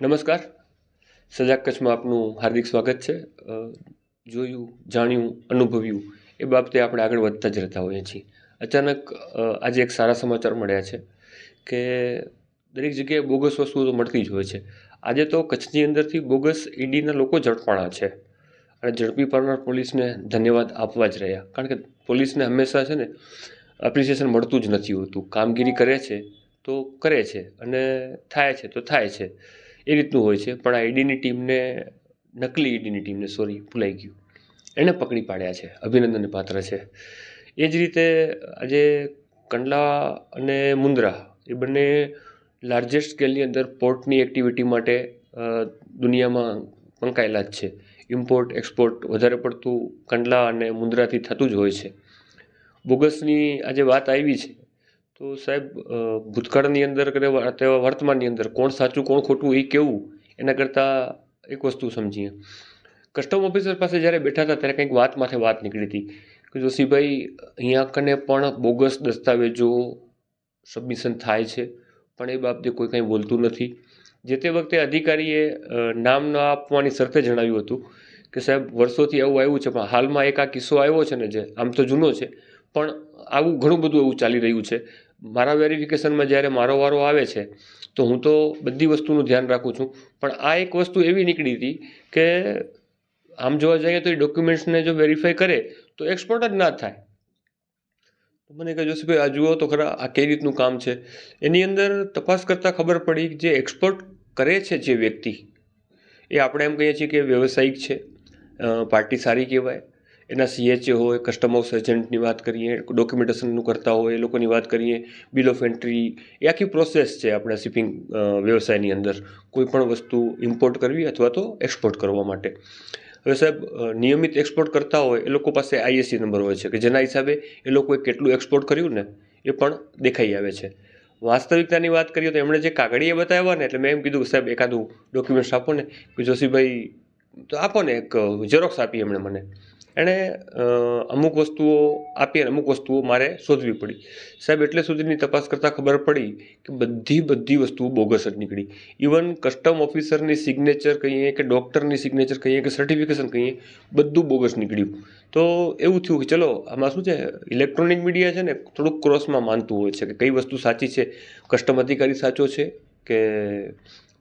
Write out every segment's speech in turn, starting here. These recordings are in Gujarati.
નમસ્કાર. સજાગ કચ્છમાં આપનું હાર્દિક સ્વાગત છે. જોયું, જાણ્યું, અનુભવ્યું એ બાબતે આપણે આગળ વધતા જ રહેતા હોઈએ છીએ. અચાનક આજે એક સારા સમાચાર મળ્યા છે કે દરેક જગ્યાએ બોગસ વસ્તુઓ તો મળતી જ હોય છે. આજે તો કચ્છની અંદરથી બોગસ ઈડીના લોકો ઝડપાણા છે અને ઝડપી પાડનાર પોલીસને ધન્યવાદ આપવા જ રહ્યા, કારણ કે પોલીસને હંમેશા છે ને એપ્રિસિએશન મળતું જ નથી હોતું. કામગીરી કરે છે તો કરે છે અને થાય છે તો થાય છે, એ રીતનું હોય છે. પણ આ ઈડીની ટીમને, નકલી ઈડીની ટીમને, ભૂલાઈ ગયું, એણે પકડી પાડ્યા છે, અભિનંદનને પાત્ર છે. એ જ રીતે આજે કંડલા અને મુન્દ્રા એ બંને લાર્જેસ્ટ સ્કેલની અંદર પોર્ટની એક્ટિવિટી માટે દુનિયામાં પંકાયેલા જ છે. ઇમ્પોર્ટ એક્સપોર્ટ વધારે પડતું કંડલા અને મુન્દ્રાથી થતું જ હોય છે. બોગસની આજે વાત આવી છે તો સાહેબ, ભૂતકાળની અંદર કે વર્તમાનની અંદર કોણ સાચું કોણ ખોટું એ કેવું, એના કરતાં એક વસ્તુ સમજીએ. કસ્ટમ ઓફિસર પાસે જ્યારે બેઠા હતા ત્યારે કંઈક વાત માથે વાત નીકળી હતી કે જોશીભાઈ, અહીંયા કને પણ બોગસ દસ્તાવેજો સબમિશન થાય છે, પણ એ બાબતે કોઈ કંઈ બોલતું નથી. જે તે વખતે અધિકારીએ નામ ન આપવાની શરતે જણાવ્યું હતું કે સાહેબ, વર્ષોથી આવું આવ્યું છે, પણ હાલમાં એક આ કિસ્સો આવ્યો છે ને, જે આમ તો જૂનો છે પણ આવું ઘણું બધું એવું ચાલી રહ્યું છે. મારા વેરિફિકેશનમાં જ્યારે મારો વારો આવે છે તો હું તો બધી વસ્તુનું ધ્યાન રાખું છું, પણ આ એક વસ્તુ એવી નીકળી હતી કે આમ જોવા જઈએ તો એ ડોક્યુમેન્ટ્સને જો વેરીફાઈ કરે તો એક્સપોર્ટ જ ના થાય. મને કહે, જોશીભાઈ આ જુઓ તો ખરા, આ કઈ રીતનું કામ છે. એની અંદર તપાસ કરતાં ખબર પડી કે જે એક્સપોર્ટ કરે છે જે વ્યક્તિ, એ આપણે એમ કહીએ છીએ કે વ્યવસાયિક છે, પાર્ટી સારી કહેવાય. એના CHA હોય, કસ્ટમ હાઉસ એજન્ટની વાત કરીએ, ડોક્યુમેન્ટેશનનું કરતા હોય એ લોકોની વાત કરીએ, બિલ ઓફ એન્ટ્રી, એ આખી પ્રોસેસ છે આપણે શિપિંગ વ્યવસાયની અંદર કોઈ પણ વસ્તુ ઇમ્પોર્ટ કરવી અથવા તો એક્સપોર્ટ કરવા માટે. હવે સાહેબ, નિયમિત એક્સપોર્ટ કરતા હોય એ લોકો પાસે ISC નંબર હોય છે કે જેના હિસાબે એ લોકોએ કેટલું એક્સપોર્ટ કર્યું ને એ પણ દેખાઈ આવે છે. વાસ્તવિકતાની વાત કરીએ તો એમણે જે કાગળિયા બતાવ્યા ને, એટલે મેં એમ કીધું સાહેબ એકાદું ડોક્યુમેન્ટ્સ આપો ને. કે જોશીભાઈ તો આપો ને, એક ઝેરોક્સ આપી એમણે મને. એણે અમુક વસ્તુઓ આપી અને અમુક વસ્તુઓ મારે શોધવી પડી. સાહેબ, એટલે સુધીની તપાસ કરતાં ખબર પડી કે બધી વસ્તુઓ બોગસ જ નીકળી. ઇવન કસ્ટમ ઓફિસરની સિગ્નેચર કહીએ કે ડૉક્ટરની સિગ્નેચર કહીએ કે સર્ટિફિકેશન કહીએ, બધું બોગસ નીકળ્યું. તો એવું થયું કે ચલો, આમાં શું છે, ઇલેક્ટ્રોનિક મીડિયા છે ને થોડુંક ક્રોસમાં માનતું હોય છે કે કઈ વસ્તુ સાચી છે, કસ્ટમ અધિકારી સાચો છે કે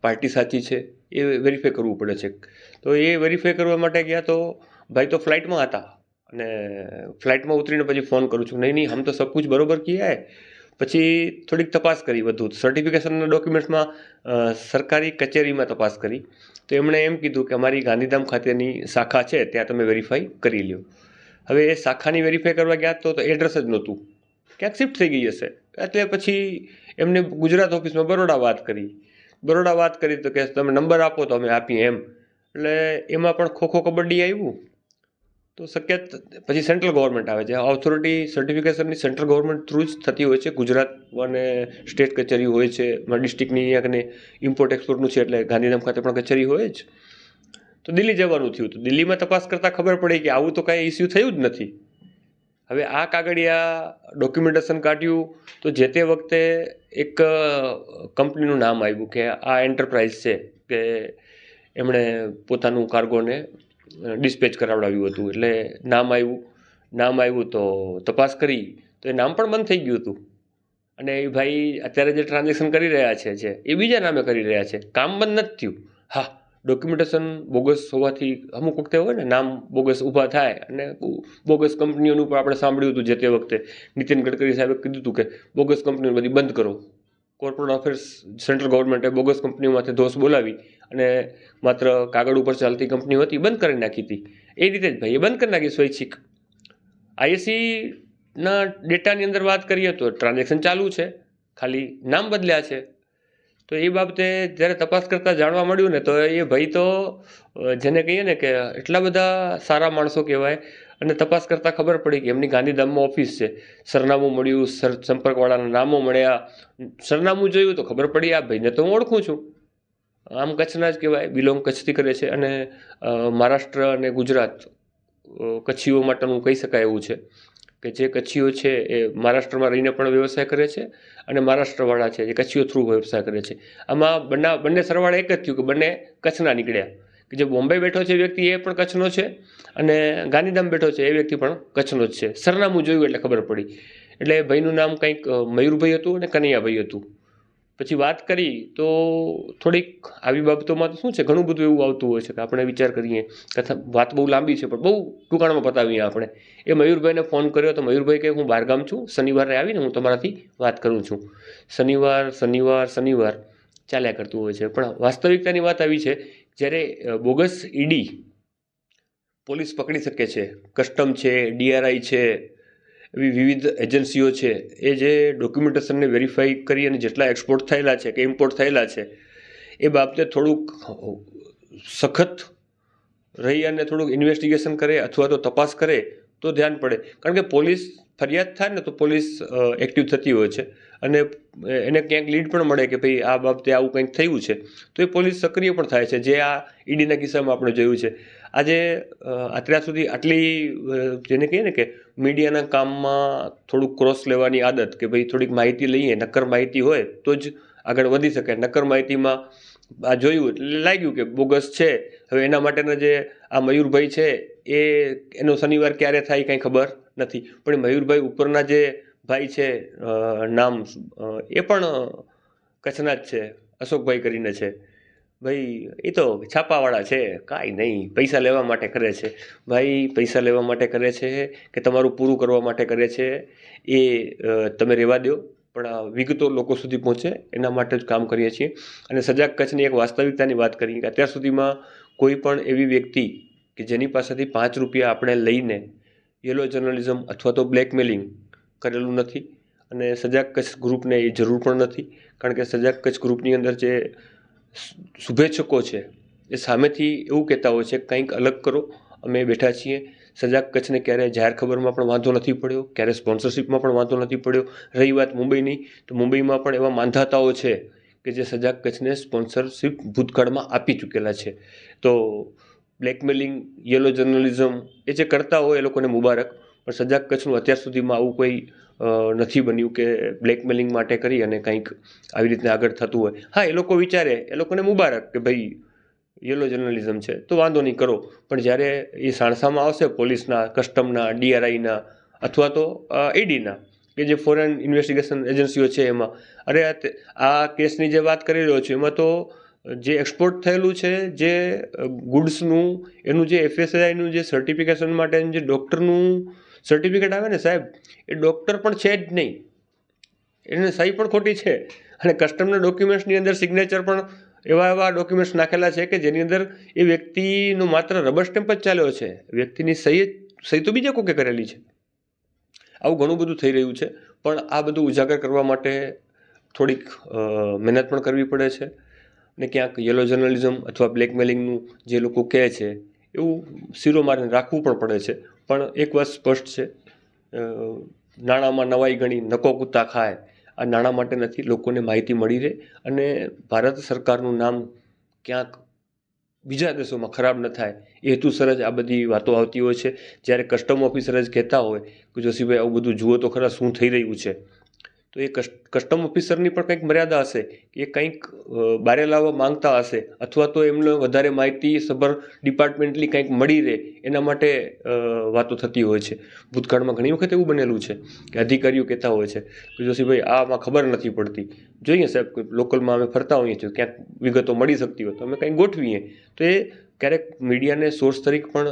પાર્ટી સાચી છે, એ વેરીફાઈ કરવું પડે છે. તો એ વેરીફાઈ કરવા માટે ગયા તો ભાઈ તો ફ્લાઇટમાં હતા અને ફ્લાઇટમાં ઉતરીને પછી ફોન કરું છું, નહીં હમ તો સબ કુછ બરોબર કિયા હે. પછી થોડીક તપાસ કરી, વધુ સર્ટિફિકેશનના ડોક્યુમેન્ટ્સમાં સરકારી કચેરીમાં તપાસ કરી તો એમણે એમ કીધું કે અમારી ગાંધીધામ ખાતેની શાખા છે, ત્યાં તમે વેરીફાઈ કરી લ્યો. હવે એ શાખાની વેરીફાઈ કરવા ગયા તો એડ્રેસ જ નહોતું, ક્યાંક શિફ્ટ થઈ ગઈ હશે. એટલે પછી એમને ગુજરાત ઓફિસમાં બરોડા વાત કરી તો કે તમે નંબર આપો તો અમે આપીએ એમ. એટલે એમાં પણ ખોખો કબડ્ડી આવ્યું. તો શક્ય પછી સેન્ટ્રલ ગવર્મેન્ટ આવે છે. ઓથોરિટી સર્ટિફિકેશનની સેન્ટ્રલ ગવર્મેન્ટ થ્રુ જ થતી હોય છે. ગુજરાત અને સ્ટેટ કચેરી હોય છે, ડિસ્ટ્રિક્ટની અહીંયા ઇમ્પોર્ટ એક્સપોર્ટનું છે એટલે ગાંધીધામ ખાતે પણ કચેરી હોય જ. તો દિલ્હી જવાનું થયું. તો દિલ્હીમાં તપાસ કરતાં ખબર પડી કે આવું તો કાંઈ ઇસ્યુ થયું જ નથી. હવે આ કાગળિયા ડોક્યુમેન્ટેશન કાઢ્યું તો જે તે વખતે એક કંપનીનું નામ આવ્યું કે આ એન્ટરપ્રાઇઝ છે, કે એમણે પોતાનું કાર્ગોને ડિસ્પેચ કરાવડાવ્યું હતું. એટલે નામ આવ્યું તો તપાસ કરી તો એ નામ પણ બંધ થઈ ગયું હતું. અને એ ભાઈ અત્યારે જે ટ્રાન્ઝેક્શન કરી રહ્યા છે જે એ બીજા નામે કરી રહ્યા છે, કામ બંધ નથી થયું. હા, ડોક્યુમેન્ટેશન બોગસ હોવાથી અમુક વખતે હોય ને, નામ બોગસ ઊભા થાય. અને બોગસ કંપનીઓનું પણ આપણે સાંભળ્યું હતું જે તે વખતે નીતિન ગડકરી સાહેબે કીધું હતું કે બોગસ કંપનીઓ બધી બંધ કરો. કોર્પોરેટ અફેર્સ સેન્ટ્રલ ગવર્મેન્ટે બોગસ કંપનીઓમાંથી દોષ બોલાવી અને માત્ર કાગળ ઉપર ચાલતી કંપનીઓ હતી બંધ કરી નાખી હતી. એ રીતે જ ભાઈ એ બંધ કરી નાખી સ્વૈચ્છિક. ISCના ડેટાની અંદર વાત કરીએ તો ટ્રાન્ઝેક્શન ચાલુ છે, ખાલી નામ બદલ્યા છે. તો એ બાબતે જ્યારે તપાસ કરતાં જાણવા મળ્યું ને, તો એ ભાઈ તો જેને કહીએ ને કે એટલા બધા સારા માણસો કહેવાય. અને તપાસ કરતાં ખબર પડી કે એમની ગાંધીધામમાં ઓફિસ છે. સરનામું મળ્યું, સંપર્કવાળાના નામો મળ્યા, સરનામું જોયું તો ખબર પડી આ ભાઈને તો હું ઓળખું છું, આમ કચ્છના જ કહેવાય, બિલોંગ કચ્છથી કરે છે. અને મહારાષ્ટ્ર અને ગુજરાત કચ્છીઓ માટેનું કહી શકાય એવું છે. કે જે કચ્છીઓ છે એ મહારાષ્ટ્રમાં રહીને પણ વ્યવસાય કરે છે અને મહારાષ્ટ્રવાળા છે જે કચ્છીઓ થ્રુ વ્યવસાય કરે છે. આમાં બંને સરવાળે એક જ થયું કે બંને કચ્છના નીકળ્યા, કે જે બોમ્બે બેઠો છે વ્યક્તિ એ પણ કચ્છનો છે અને ગાંધીધામ બેઠો છે એ વ્યક્તિ પણ કચ્છનો જ છે. સરનામું જોયું એટલે ખબર પડી. એટલે ભાઈનું નામ કંઈક મયુરભાઈ હતું અને કનૈયાભાઈ હતું. પછી વાત કરી તો થોડીક આવી બાબતોમાં તો શું છે, ઘણું બધું એવું આવતું હોય છે કે આપણે વિચાર કરીએ, કથા વાત બહુ લાંબી છે પણ બહુ ટૂંકાણમાં પતાવીએ આપણે. એ મયુરભાઈને ફોન કર્યો તો મયુરભાઈ કહે હું બહારગામ છું, શનિવારે આવીને હું તમારાથી વાત કરું છું. શનિવાર ચાલ્યા કરતું હોય છે. પણ વાસ્તવિકતાની વાત આવી છે, જ્યારે બોગસ ઈડી પોલીસ પકડી શકે છે, કસ્ટમ છે, DRI છે, એવી વિવિધ એજન્સીઓ છે, એ જે ડોક્યુમેન્ટેશનને વેરીફાઈ કરી અને જેટલા એક્સપોર્ટ થયેલા છે કે ઇમ્પોર્ટ થયેલા છે એ બાબતે થોડુંક સખત રહી અને થોડુંક ઇન્વેસ્ટિગેશન કરે અથવા તો તપાસ કરે તો ધ્યાન પડે. કારણ કે પોલીસ ફરિયાદ થાય ને તો પોલીસ એક્ટિવ થતી હોય છે અને એને ક્યાંક લીડ પણ મળે કે ભાઈ આ બાબતે આવું કંઈક થયું છે તો એ પોલીસ સક્રિય પણ થાય છે, જે આ ઈડીના કિસ્સામાં આપણે જોયું છે. આજે અત્યાર સુધી આટલી જેને કહીએ ને કે મીડિયાના કામમાં થોડુંક ક્રોસ લેવાની આદત, કે ભાઈ થોડીક માહિતી લઈએ, નક્કર માહિતી હોય તો જ આગળ વધી શકે. નક્કર માહિતીમાં આ જોયું એટલે લાગ્યું કે બોગસ છે. હવે એના માટેના જે આ મયુરભાઈ છે એનો શનિવાર ક્યારે થાય કંઈ ખબર નથી, પણ મયુરભાઈ ઉપરના જે ભાઈ છે નામ એ પણ કચ્છના જ છે, અશોકભાઈ કરીને છે. ભાઈ એ તો છાપાવાળા છે, કાંઈ નહીં, પૈસા લેવા માટે કરે છે. ભાઈ પૈસા લેવા માટે કરે છે કે તમારું પૂરું કરવા માટે કરે છે એ તમે રહેવા દો, પણ આ વિગતો લોકો સુધી પહોંચે એના માટે જ કામ કરીએ છીએ. અને સજાગ કચ્છની એક વાસ્તવિકતાની વાત કરીએ કે અત્યાર સુધીમાં કોઈ પણ એવી વ્યક્તિ કે જેની પાસેથી 5 રૂપિયા આપણે લઈને યલો જર્નલિઝમ અથવા તો બ્લેકમેલિંગ કરેલું નથી. અને સજાગ કચ્છ ગ્રુપને એ જરૂર પણ નથી, કારણ કે સજાગ કચ્છ ગ્રુપની અંદર જે શુભેચ્છકો છે એ સામેથી એવું કહેતા હોય છે કંઈક અલગ કરો, અમે બેઠા છીએ. સજાગ કચ્છને ક્યારેય જાહેર ખબરમાં પણ વાંધો નથી પડ્યો, ક્યારે સ્પોન્સરશિપમાં પણ વાંધો નથી પડ્યો. રહી વાત મુંબઈની, તો મુંબઈમાં પણ એવા માંધાતાઓ છે કે જે સજાગ કચ્છને સ્પોન્સરશિપ ભૂતકાળમાં આપી ચૂકેલા છે. તો બ્લેકમેલિંગ, યલો જર્નલિઝમ એ જે કરતા હોય એ લોકોને મુબારક, પણ સજાગ કચ્છનું અત્યાર સુધીમાં આવું કોઈ નથી બન્યું કે બ્લેકમેલિંગ માટે કરી અને કંઈક આવી રીતના આગળ થતું હોય. હા, એ લોકો વિચારે, એ લોકોને મુબારક કે ભાઈ યલો જર્નલિઝમ છે તો વાંધો નહીં કરો, પણ જ્યારે એ સાણસામાં આવશે પોલીસના, કસ્ટમના, DRIના અથવા તો ઈડીના કે જે ફોરેન ઇન્વેસ્ટિગેશન એજન્સીઓ છે એમાં, અરે આ કેસની જે વાત કરી રહ્યો છું એમાં તો જે એક્સપોર્ટ થયેલું છે જે ગુડ્સનું, એનું જે FSSAIનું જે સર્ટિફિકેશન માટેનું જે ડૉક્ટરનું સર્ટિફિકેટ આવે ને સાહેબ, એ ડૉક્ટર પણ છે જ નહીં, એને સહી પણ ખોટી છે. અને કસ્ટમના ડોક્યુમેન્ટ્સની અંદર સિગ્નેચર પણ એવા ડોક્યુમેન્ટ્સ નાખેલા છે કે જેની અંદર એ વ્યક્તિનો માત્ર રબર સ્ટેમ્પ જ ચાલ્યો છે, વ્યક્તિની સહી તો બીજા કોકે કરેલી છે. આવું ઘણું બધું થઈ રહ્યું છે, પણ આ બધું ઉજાગર કરવા માટે થોડીક મહેનત પણ કરવી પડે છે ને ક્યાંક યલો જર્નલિઝમ અથવા બ્લેકમેલિંગનું જે લોકો કહે છે એવું શીરો મારીને રાખવું પણ પડે છે. પણ એક વાત સ્પષ્ટ છે, નાણાંમાં નવાઈ ગણી નકો કૂતા ખાય, આ નાણાં માટે નથી, લોકોને માહિતી મળી રહે અને ભારત સરકારનું નામ ક્યાંક બીજા દેશોમાં ખરાબ ન થાય એ હેતુસર જ આ બધી વાતો આવતી હોય છે. જ્યારે કસ્ટમ ઓફિસર જ કહેતા હોય કે જોશીભાઈ આવું બધું જુઓ તો ખરા શું થઈ રહ્યું છે, તો એ કસ્ટમ ઓફિસરની પણ કંઈક મર્યાદા હશે, એ કંઈક બારે લાવવા માંગતા હશે અથવા તો એમને વધારે માહિતી સભર ડિપાર્ટમેન્ટલી કંઈક મળી રહે એના માટે વાતો થતી હોય છે. ભૂતકાળમાં ઘણી વખત એવું બનેલું છે કે અધિકારીઓ કહેતા હોય છે કે જોશીભાઈ આમાં ખબર નથી પડતી, જોઈએ સાહેબ લોકલમાં અમે ફરતા હોઈએ છીએ, ક્યાંક વિગતો મળી શકતી હોય તો અમે કંઈક ગોઠવીએ. તો એ ક્યારેક મીડિયાને સોર્સ તરીકે પણ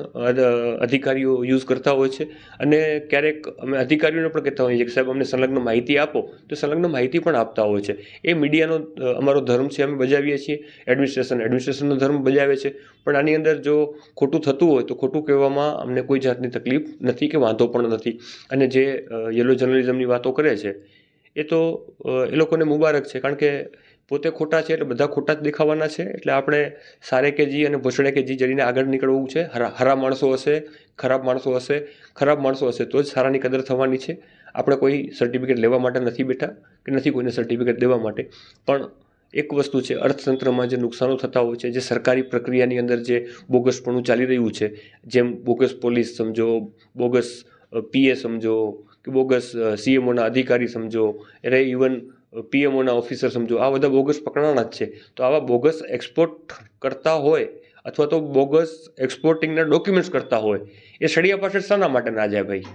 અધિકારીઓ યુઝ કરતા હોય છે અને ક્યારેક અમે અધિકારીઓને પણ કહેતા હોઈએ કે સાહેબ અમને સંલગ્ન માહિતી આપો, તો સંલગ્ન માહિતી પણ આપતા હોય છે. એ મીડિયાનો અમારો ધર્મ છે, અમે બજાવીએ છીએ. એડમિનિસ્ટ્રેશનનો ધર્મ બજાવે છે, પણ આની અંદર જો ખોટું થતું હોય તો ખોટું કહેવામાં અમને કોઈ જાતની તકલીફ નથી કે વાંધો પણ નથી. અને જે યલો જર્નલિઝમની વાતો કરે છે એ તો એ લોકોને મુબારક છે, કારણ કે પોતે ખોટા છે એટલે બધા ખોટા જ દેખાવાના છે. એટલે આપણે સારે કે જી અને ભોસડે કે જી જડીને આગળ નીકળવું છે. હરા માણસો હશે, ખરાબ માણસો હશે તો જ સારાની કદર થવાની છે. આપણે કોઈ સર્ટિફિકેટ લેવા માટે નથી બેઠા કે નથી કોઈને સર્ટિફિકેટ દેવા માટે, પણ એક વસ્તુ છે, અર્થતંત્રમાં જે નુકસાનો થતા હોય છે, જે સરકારી પ્રક્રિયાની અંદર જે બોગસપણું ચાલી રહ્યું છે, જેમ બોગસ પોલીસ સમજો, બોગસ પીએ સમજો કે બોગસ સીએમઓના અધિકારી સમજો, એટલે ઇવન પીએમઓના ઓફિસર સમજો, આ બધા બોગસ પકડાણા જ છે. તો આવા બોગસ એક્સપોર્ટ કરતા હોય અથવા તો બોગસ એક્સપોર્ટિંગના ડોક્યુમેન્ટ્સ કરતા હોય એ સળિયા પાછળ શાના માટે ના જાય ભાઈ?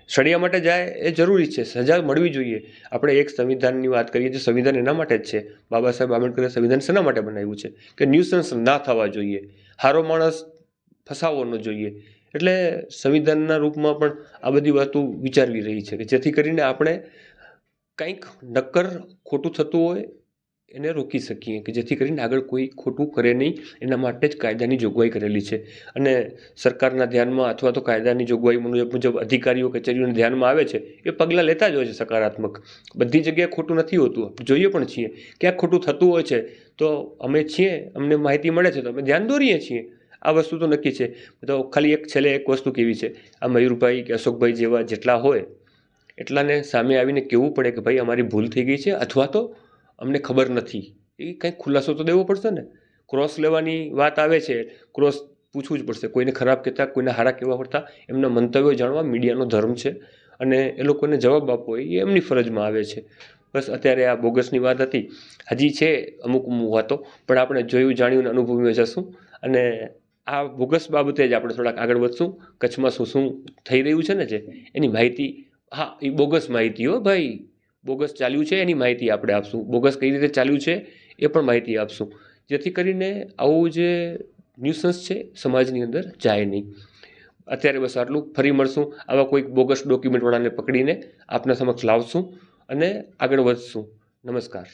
સળિયા માટે જાય એ જરૂરી છે, સજા મળવી જોઈએ. આપણે એક સંવિધાનની વાત કરીએ તો સંવિધાન એના માટે જ છે. બાબા સાહેબ આંબેડકરે સંવિધાન શેના માટે બનાવ્યું છે? કે ન્યુસન્સ ના થવા જોઈએ, હારો માણસ ફસાવવો ન જોઈએ. એટલે સંવિધાનના રૂપમાં પણ આ બધી વાતો વિચારવી રહી છે કે જેથી કરીને આપણે કંઈક નક્કર ખોટું થતું હોય એને રોકી શકીએ, કે જેથી કરીને આગળ કોઈ ખોટું કરે નહીં. એના માટે જ કાયદાની જોગવાઈ કરેલી છે. અને સરકારના ધ્યાનમાં અથવા તો કાયદાની જોગવાઈ મુજબ અધિકારીઓ કચેરીઓને ધ્યાનમાં આવે છે એ પગલાં લેતા જ હોય છે સકારાત્મક. બધી જગ્યાએ ખોટું નથી હોતું, જોઈએ પણ છીએ ક્યાંક ખોટું થતું હોય છે તો અમે છીએ, અમને માહિતી મળે છે તો અમે ધ્યાન દોરીએ છીએ. આ વસ્તુ તો નક્કી છે. તો ખાલી છેલ્લે એક વસ્તુ કેવી છે, આ મયુરભાઈ કે અશોકભાઈ જેવા જેટલા હોય એટલાને સામે આવીને કહેવું પડે કે ભાઈ અમારી ભૂલ થઈ ગઈ છે અથવા તો અમને ખબર નથી. એ કંઈક ખુલાસો તો દેવો પડશે ને. ક્રોસ લેવાની વાત આવે છે, ક્રોસ પૂછવું જ પડશે. કોઈને ખરાબ કહેતા, કોઈને હારા કહેવા પડતા એમના મંતવ્યો જાણવા મીડિયાનો ધર્મ છે અને એ લોકોને જવાબ આપવો એ એમની ફરજમાં આવે છે. બસ અત્યારે આ બોગસની વાત હતી, હજી છે અમુક વાતો, પણ આપણે જોયું જાણ્યું અને અનુભવીને જશું. અને આ બોગસ બાબતે જ આપણે થોડાક આગળ વધશું. કચ્છમાં શું શું થઈ રહ્યું છે ને જે એની માહિતી, હા એ બોગસ માહિતી હો ભાઈ, બોગસ ચાલ્યું છે એની માહિતી આપણે આપશું. બોગસ કઈ રીતે ચાલ્યું છે એ પણ માહિતી આપશું, જેથી કરીને આવું જે ન્યુસન્સ છે સમાજની અંદર જાય નહીં. અત્યારે બસ આટલું. ફરી મળશું આવા કોઈક બોગસ ડોક્યુમેન્ટવાળાને પકડીને આપના સમક્ષ લાવશું અને આગળ વધશું. નમસ્કાર.